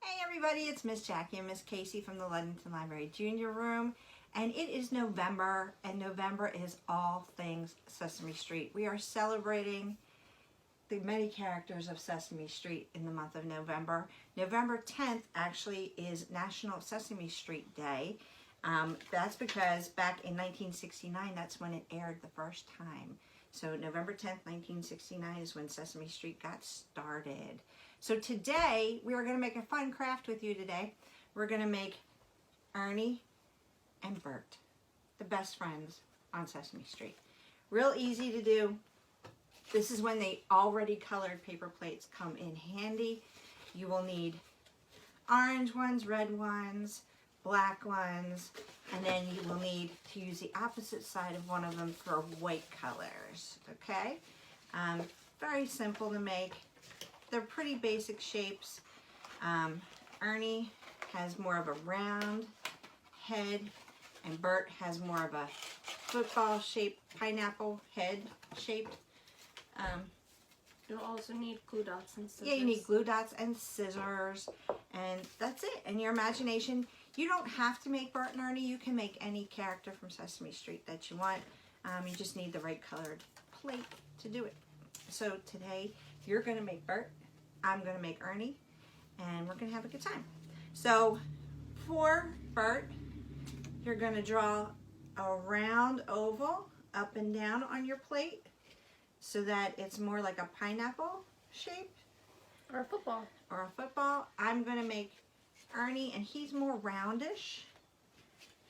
Hey everybody, it's Miss Jackie and Miss Casey from the Ludington Library Junior Room, and it is November, and November is all things Sesame Street. We are celebrating the many characters of Sesame Street in the month of November. November 10th actually is National Sesame Street Day. That's because back in 1969, that's when it aired the first time. So November 10th, 1969 is when Sesame Street got started. So today, we are going to make a fun craft with you today. We're going to make Ernie and Bert, the best friends on Sesame Street. Real easy to do. This is when the already colored paper plates come in handy. You will need orange ones, red ones, black ones, and then you will need to use the opposite side of one of them for white colors, okay? Very simple to make. They're pretty basic shapes. Ernie has more of a round head, and Bert has more of a football-shaped, pineapple head shaped. You'll also need glue dots and scissors. Yeah, you need glue dots and scissors, and that's it. And your imagination, you don't have to make Bert and Ernie. You can make any character from Sesame Street that you want. You just need the right colored plate to do it. So today, you're going to make Bert, I'm going to make Ernie, and we're going to have a good time. So for Bert, you're going to draw a round oval up and down on your plate so that it's more like a pineapple shape. Or a football. Or a football. I'm going to make Ernie, and he's more roundish.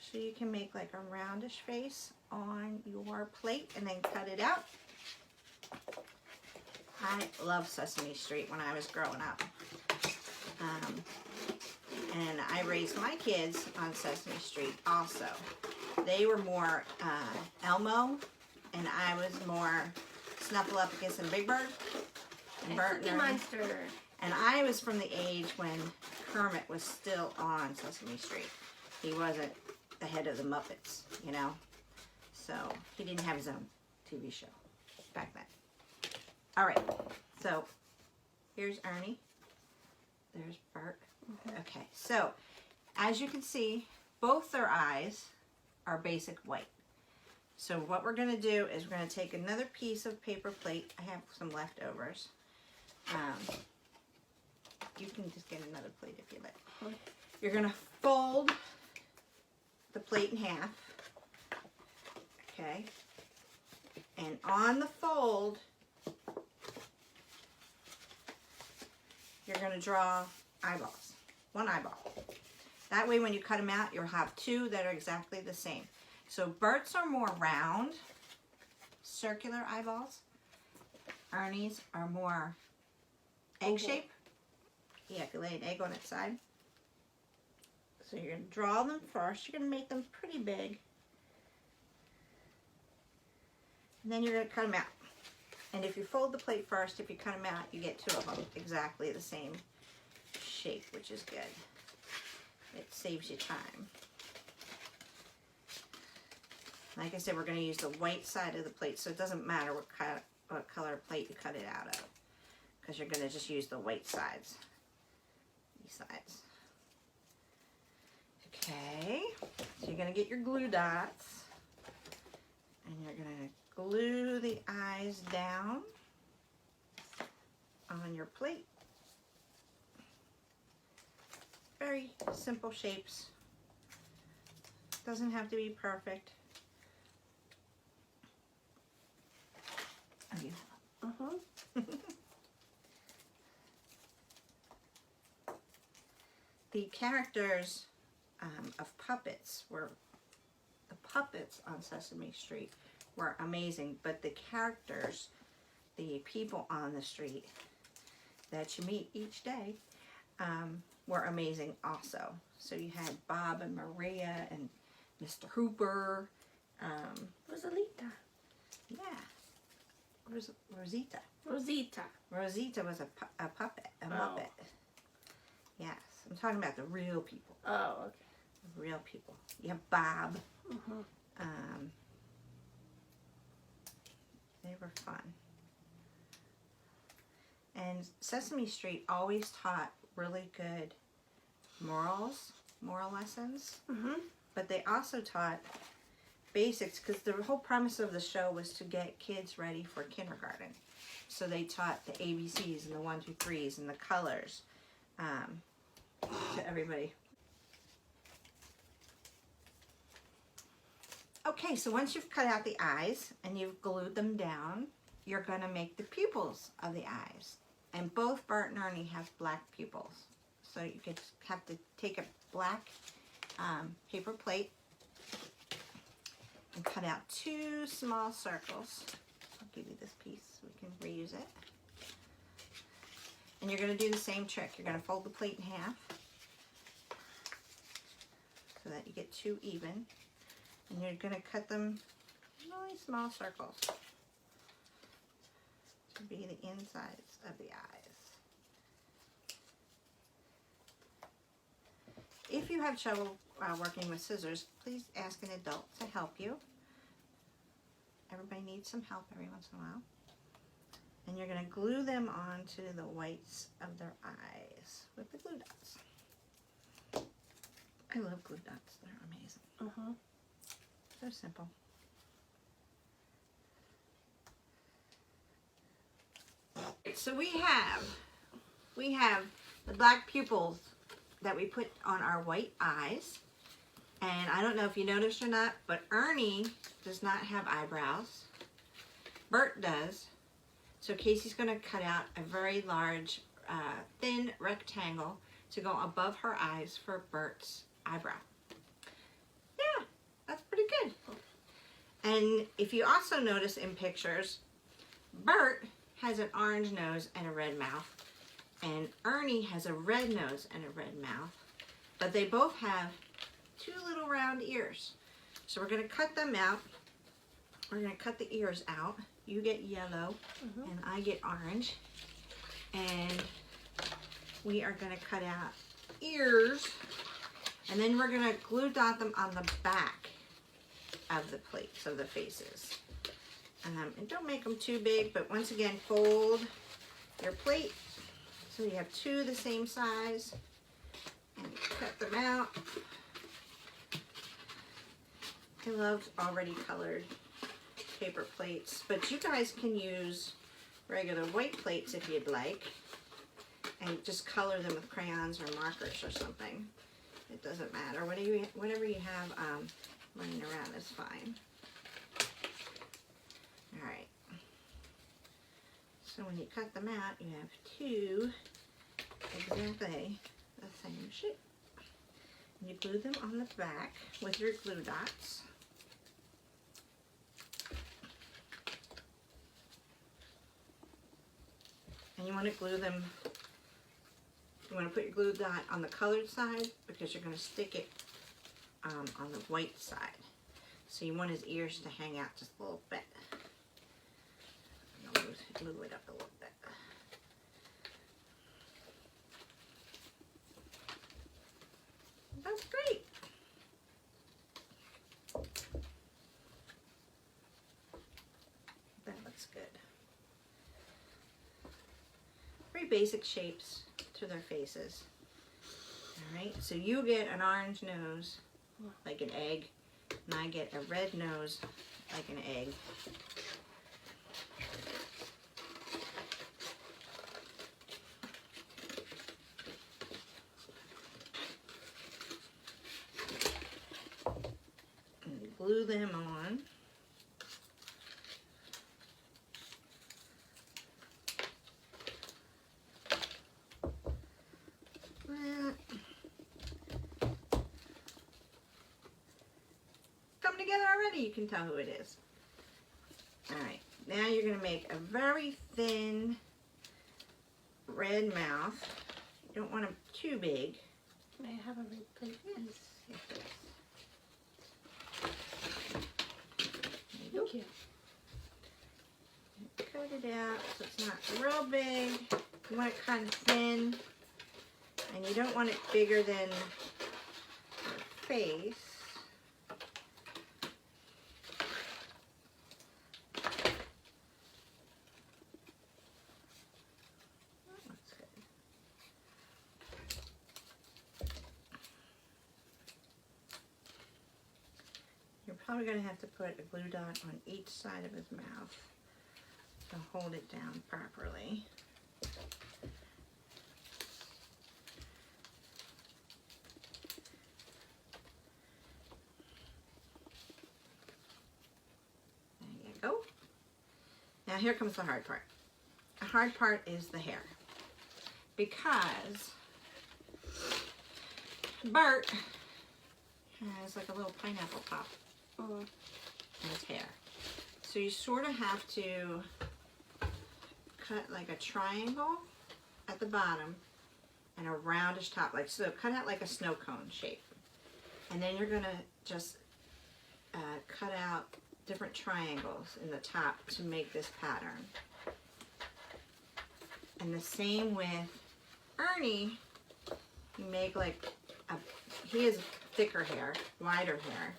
So you can make like a roundish face on your plate and then cut it out. I love Sesame Street when I was growing up. And I raised my kids on Sesame Street also. They were more Elmo, and I was more Snuffleupagus and Big Bird. And Bert and Monster. And I was from the age when Kermit was still on Sesame Street. He wasn't the head of the Muppets, you know. So he didn't have his own TV show back then. All right, so here's Ernie. There's Bert. Okay, so as you can see, both their eyes are basic white. So what we're going to do is we're going to take another piece of paper plate. I have some leftovers. You can just get another plate if you like. You're going to fold the plate in half. Okay. And on the fold, you're going to draw eyeballs. One eyeball. That way when you cut them out, you'll have two that are exactly the same. So Bert's are more round, circular eyeballs. Ernie's are more egg shape. Yeah, if you lay an egg on its side. So you're going to draw them first. You're going to make them pretty big. And then you're going to cut them out. And if you fold the plate first, if you cut them out, you get two of them exactly the same shape, which is good. It saves you time. Like I said, we're going to use the white side of the plate, so it doesn't matter what color plate you cut it out of, because you're going to just use the white sides. These sides. Okay, so you're going to get your glue dots, and you're going to glue the eyes down on your plate. Very simple shapes. Doesn't have to be perfect. Oh, you have them. The characters of puppets were the puppets on Sesame Street were amazing, but the characters, the people on the street that you meet each day, were amazing also. So you had Bob and Maria and Mr. Hooper. Rosalita. Yeah. Rosita. Rosita. Rosita was a puppet, a Muppet. Yes, I'm talking about the real people. Oh, okay. The real people. You have Bob. They were fun. And Sesame Street always taught really good moral lessons. Mm-hmm. But they also taught basics, because the whole premise of the show was to get kids ready for kindergarten. So they taught the ABCs and the 1, 2, 3s and the colors to everybody. Okay, so once you've cut out the eyes and you've glued them down, you're going to make the pupils of the eyes. And both Bert and Ernie have black pupils. So you have to take a black paper plate and cut out 2 small circles. I'll give you this piece so we can reuse it. And you're going to do the same trick. You're going to fold the plate in half so that you get 2 even. And you're going to cut them really small circles to be the insides of the eyes. If you have trouble working with scissors, please ask an adult to help you. Everybody needs some help every once in a while. And you're going to glue them onto the whites of their eyes with the glue dots. I love glue dots. They're amazing. Mm-hmm. So simple. So we have the black pupils that we put on our white eyes. And I don't know if you noticed or not, but Ernie does not have eyebrows. Bert does. So Casey's going to cut out a very large, thin rectangle to go above her eyes for Bert's eyebrow. Yeah, that's pretty good. And if you also notice in pictures, Bert has an orange nose and a red mouth. And Ernie has a red nose and a red mouth. But they both have 2 little round ears. So we're going to cut them out. We're going to cut the ears out. You get yellow and I get orange. And we are going to cut out ears. And then we're going to glue dot them on the back of the plates of the faces. And don't make them too big, but once again, fold your plate so you have 2 the same size. And cut them out. I love already colored paper plates, but you guys can use regular white plates if you'd like, and just color them with crayons or markers or something. It doesn't matter. Whatever you have running around is fine. All right. So when you cut them out, you have 2 exactly the same shape. And you glue them on the back with your glue dots. And you want to glue them, you want to put your glue dot on the colored side because you're going to stick it on the white side. So you want his ears to hang out just a little bit. I'll move it up a little bit. That's great. That looks good. Very basic shapes to their faces. Alright, so you get an orange nose like an egg, and I get a red nose like an egg. And glue them on. Come together already, you can tell who it is. Alright, now you're going to make a very thin red mouth. You don't want them too big. May I have a red plate, please? Yes, yes. Thank you. Cut it out so it's not real big. You want it kind of thin. And you don't want it bigger than your face. That looks good. probably going to have to put a glue dot on each side of his mouth to hold it down properly. There you go. Now here comes the hard part. The hard part is the hair. Because Bert has like a little pineapple top in his hair. So you sort of have to cut like a triangle at the bottom and a roundish top, like so. Cut out like a snow cone shape, and then you're gonna just cut out different triangles in the top to make this pattern. And the same with Ernie. You make like he has thicker hair, wider hair,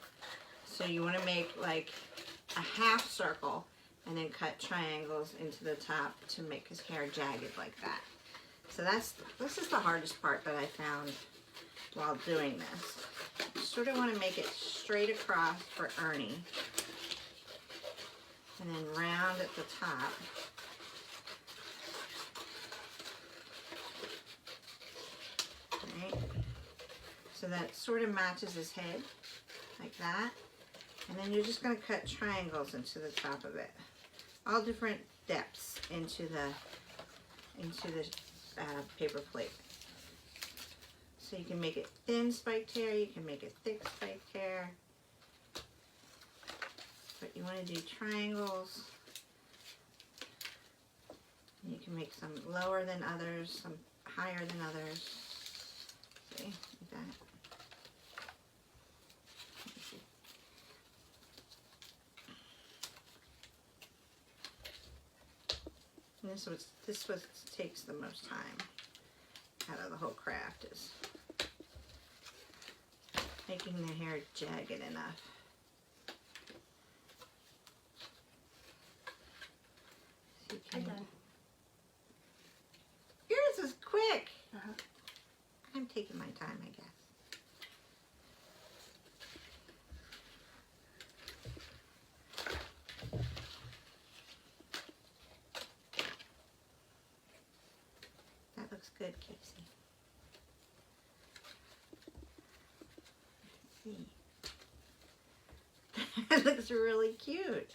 so you want to make like a half circle and then cut triangles into the top to make his hair jagged like that. So this is the hardest part that I found while doing this. You sort of want to make it straight across for Ernie and then round at the top. Right? So that sort of matches his head like that. And then you're just going to cut triangles into the top of it. All different depths into the paper plate. So you can make it thin spiked hair, you can make it thick spiked hair. But you want to do triangles. You can make some lower than others, some higher than others. See, like that. And this was takes the most time out of the whole craft, is making the hair jagged enough. So I'm done. Yours is quick. Uh-huh. I'm taking my time, I guess. That looks good, Casey. Let's see. That looks really cute.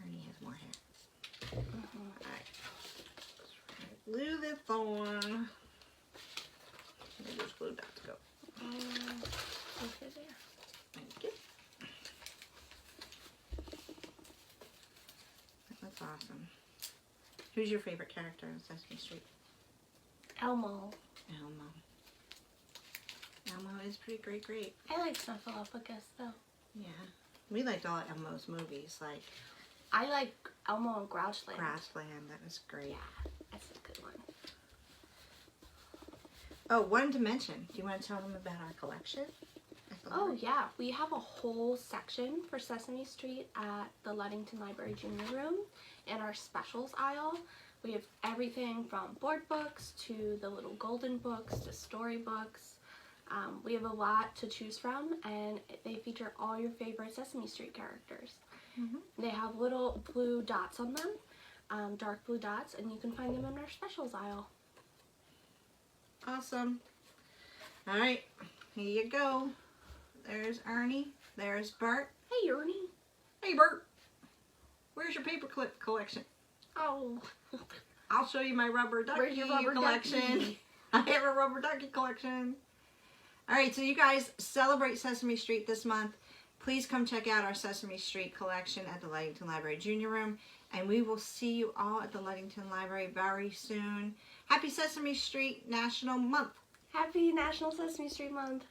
Ernie has more hair. Alright. Glue this on. Where those glue dots go? Okay, there. Thank you. That's awesome. Who's your favorite character on Sesame Street? Elmo. Elmo. Elmo is pretty great. I like Snuffleupagus though. Yeah. We liked all Elmo's movies, like I like Elmo and Grouchland. Grassland. That was great. Yeah, that's a good one. Oh, wanted to mention, do you want to tell them about our collection? Oh yeah, we have a whole section for Sesame Street at the Ludington Library Junior Room in our specials aisle. We have everything from board books to the little golden books to storybooks. We have a lot to choose from, and they feature all your favorite Sesame Street characters. They have little blue dots on them, dark blue dots, and you can find them in our specials aisle. Awesome. All right, here you go. There's Ernie. There's Bert. Hey, Ernie. Hey, Bert. Where's your paperclip collection? Oh. I'll show you my rubber ducky Where's your rubber collection. ducky? I have a rubber ducky collection. All right, so you guys celebrate Sesame Street this month. Please come check out our Sesame Street collection at the Ludington Library Junior Room, and we will see you all at the Ludington Library very soon. Happy Sesame Street National Month. Happy National Sesame Street Month.